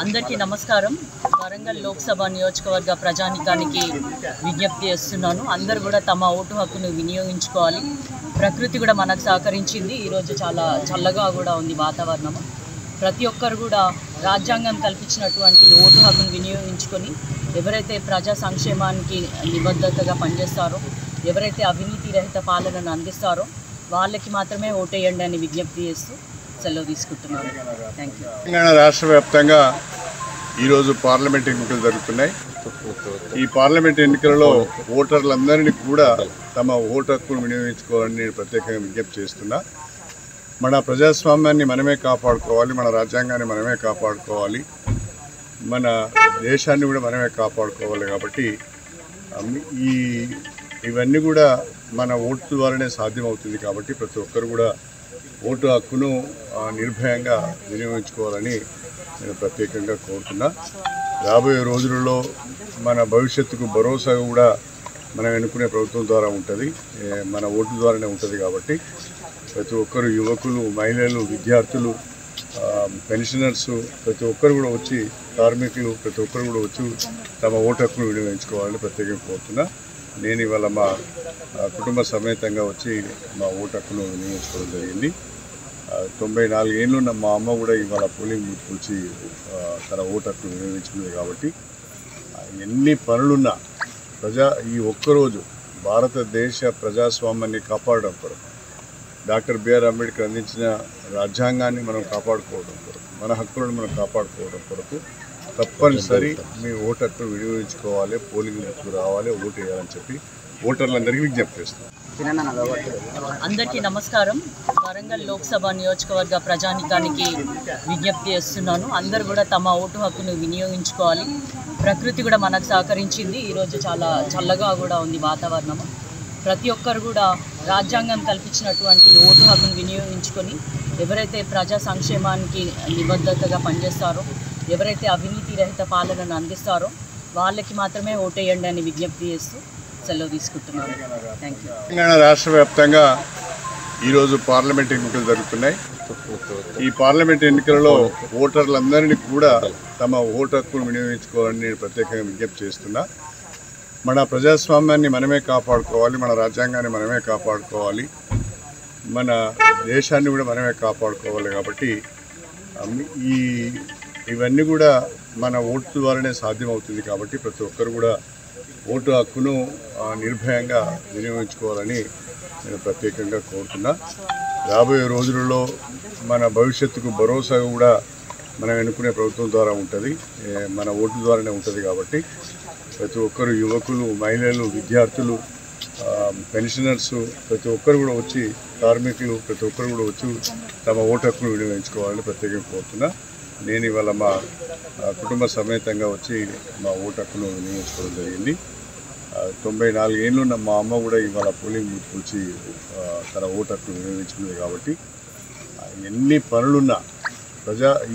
అందరికీ నమస్కారం. వరంగల్ లోక్సభ నియోజకవర్గ ప్రజానికానికి విజ్ఞప్తి చేస్తున్నాను. అందరూ కూడా తమ ఓటు హక్కును వినియోగించుకోవాలి. ప్రకృతి కూడా మనకు సహకరించింది. ఈరోజు చాలా చల్లగా కూడా ఉంది వాతావరణం. ప్రతి ఒక్కరు కూడా రాజ్యాంగం కల్పించినటువంటి ఓటు హక్కును వినియోగించుకొని ఎవరైతే ప్రజా సంక్షేమానికి నిబద్ధతగా పనిచేస్తారో, ఎవరైతే అవినీతి రహిత పాలనను అందిస్తారో వాళ్ళకి మాత్రమే ఓటేయండి అని విజ్ఞప్తి చేస్తూ సెలవు తీసుకుంటున్నాను. Thank you. తెలంగాణ రాష్ట్ర వ్యాప్తంగా ఈరోజు పార్లమెంట్ ఎన్నికలు జరుగుతున్నాయి. ఈ పార్లమెంట్ ఎన్నికలలో ఓటర్లందరినీ కూడా తమ ఓటు హక్కును వినియోగించుకోవాలని నేను ప్రత్యేకంగా విజ్ఞప్తి చేస్తున్నా. మన ప్రజాస్వామ్యాన్ని మనమే కాపాడుకోవాలి, మన రాజ్యాంగాన్ని మనమే కాపాడుకోవాలి, మన దేశాన్ని కూడా మనమే కాపాడుకోవాలి. కాబట్టి ఇవన్నీ కూడా మన ఓటు ద్వారానే సాధ్యమవుతుంది. కాబట్టి ప్రతి ఒక్కరు కూడా ఓటు హక్కును నిర్భయంగా వినియోగించుకోవాలని నేను ప్రత్యేకంగా కోరుతున్నా. రాబోయే రోజులలో మన భవిష్యత్తుకు భరోసా కూడా మనం ఎన్నుకునే ప్రభుత్వం ద్వారా ఉంటుంది, మన ఓటు ద్వారానే ఉంటుంది. కాబట్టి ప్రతి ఒక్కరు, యువకులు, మహిళలు, విద్యార్థులు, పెన్షనర్స్ ప్రతి ఒక్కరు కూడా వచ్చి, కార్మికులు ప్రతి ఒక్కరు కూడా వచ్చి తమ ఓటు హక్కును వినియోగించుకోవాలని ప్రత్యేకంగా కోరుతున్నా. నేను ఇవాళ మా కుటుంబ సమేతంగా వచ్చి మా ఓటు హక్కును వినియోగించుకోవడం జరిగింది. 94 ఏళ్ళు ఉన్న మా అమ్మ కూడా ఇవాళ పోలింగ్ బూత్కి వచ్చి తన ఓటు హక్కును వినియోగించుకుంది. కాబట్టి ఎన్ని పనులున్నా ఈ ఒక్కరోజు భారతదేశ ప్రజాస్వామ్యాన్ని కాపాడడం కొరకు, డాక్టర్ బిఆర్ అంబేద్కర్ అందించిన రాజ్యాంగాన్ని మనం కాపాడుకోవడం కొరకు, మన హక్కులను మనం కాపాడుకోవడం కొరకు తప్పనిసరి మీ ఓటు హక్కును వినియోగించుకోవాలి, పోలింగ్ బూత్కు రావాలి, ఓటు వేయాలని చెప్పి ఓటర్లందరికీ విజ్ఞప్తి చేస్తున్నాం. అందరికీ నమస్కారం. వరంగల్ లోక్సభ నియోజకవర్గ ప్రజానికానికి విజ్ఞప్తి చేస్తున్నాను. అందరూ కూడా తమ ఓటు హక్కును వినియోగించుకోవాలి. ప్రకృతి కూడా మనకు సహకరించింది. ఈరోజు చాలా చల్లగా కూడా ఉంది వాతావరణం. ప్రతి ఒక్కరు కూడా రాజ్యాంగం కల్పించినటువంటి ఓటు హక్కును వినియోగించుకొని ఎవరైతే ప్రజా సంక్షేమానికి నిబద్ధతగా పనిచేస్తారో, ఎవరైతే అవినీతి రహిత పాలనను అందిస్తారో వాళ్ళకి మాత్రమే ఓటేయండి అని విజ్ఞప్తి చేస్తూ సెలవు తీసుకుంటున్నాను. Thank you. తెలంగాణ రాష్ట్ర వ్యాప్తంగా ఈరోజు పార్లమెంట్ ఎన్నికలు జరుగుతున్నాయి. ఈ పార్లమెంట్ ఎన్నికలలో ఓటర్లందరినీ కూడా తమ ఓటు హక్కును వినియోగించుకోవాలని నేను ప్రత్యేకంగా విజ్ఞప్తి చేస్తున్నా. మన ప్రజాస్వామ్యాన్ని మనమే కాపాడుకోవాలి, మన రాజ్యాంగాన్ని మనమే కాపాడుకోవాలి, మన దేశాన్ని కూడా మనమే కాపాడుకోవాలి. కాబట్టి ఇవన్నీ కూడా మన ఓటు ద్వారానే సాధ్యమవుతుంది. కాబట్టి ప్రతి ఒక్కరు కూడా ఓటు హక్కును నిర్భయంగా వినియోగించుకోవాలని నేను ప్రత్యేకంగా కోరుతున్నా. రాబోయే రోజులలో మన భవిష్యత్తుకు భరోసా కూడా మనం ఎన్నుకునే ప్రభుత్వం ద్వారా ఉంటుంది, మన ఓటు ద్వారానే ఉంటుంది. కాబట్టి ప్రతి ఒక్కరు, యువకులు, మహిళలు, విద్యార్థులు, పెన్షనర్స్ ప్రతి ఒక్కరు కూడా వచ్చి, కార్మికులు ప్రతి ఒక్కరు కూడా వచ్చి తమ ఓటు హక్కును వినియోగించుకోవాలని ప్రత్యేకంగా కోరుతున్నా. నేను ఇవాళ మా కుటుంబ సమేతంగా వచ్చి మా ఓటు హక్కును వినియోగించుకోవడం జరిగింది. 94 ఏళ్ళు ఉన్న మా అమ్మ కూడా ఇవాళ పోలింగ్ బూత్కి వచ్చి తన ఓటు హక్కును వినియోగించుకుంది. కాబట్టి ఎన్ని పనులున్నా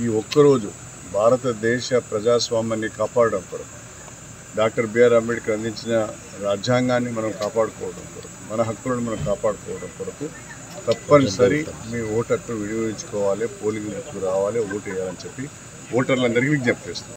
ఈ ఒక్కరోజు భారతదేశ ప్రజాస్వామ్యాన్ని కాపాడడం కొరకు, డాక్టర్ బిఆర్ అంబేద్కర్ అందించిన రాజ్యాంగాన్ని మనం కాపాడుకోవడం కొరకు, మన హక్కులను మనం కాపాడుకోవడం కొరకు తప్పనిసరి మీ ఓటు హక్కును వినియోగించుకోవాలి, పోలింగ్ బూత్కు రావాలి, ఓటు వేయాలని చెప్పి ఓటర్లందరికీ విజ్ఞప్తి చేస్తున్నాం.